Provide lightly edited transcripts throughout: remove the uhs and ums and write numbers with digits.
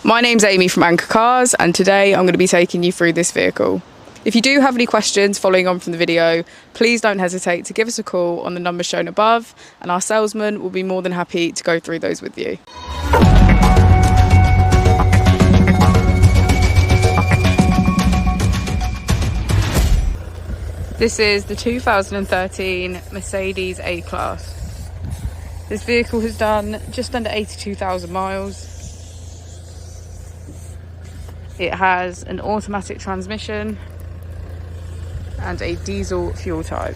My name's Amy from Anchor Cars, and today I'm going to be taking you through this vehicle. If you do have any questions following on from the video, please don't hesitate to give us a call on the number shown above, and our salesman will be more than happy to go through those with you. This is the 2013 Mercedes A-Class. This vehicle has done just under 82,000 miles. It has an automatic transmission and a diesel fuel type.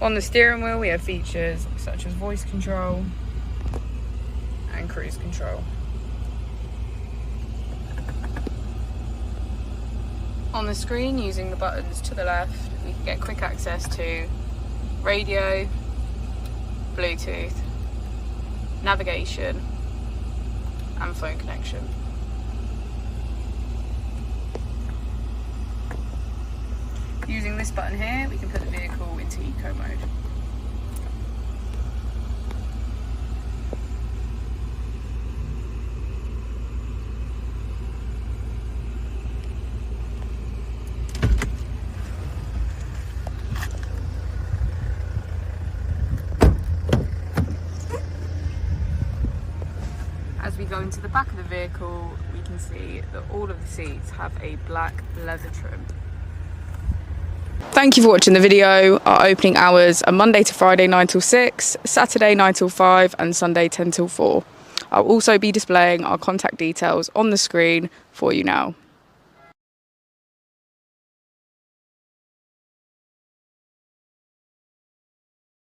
On the steering wheel we have features such as voice control and cruise control. On the screen, using the buttons to the left, we can get quick access to radio, Bluetooth, navigation and phone connection. Using this button here, we can put the vehicle into eco mode. As we go into the back of the vehicle, we can see that all of the seats have a black leather trim. Thank you for watching the video. Our opening hours are Monday to Friday 9 till 6, Saturday 9 till 5 and Sunday 10 till 4. I'll also be displaying our contact details on the screen for you now.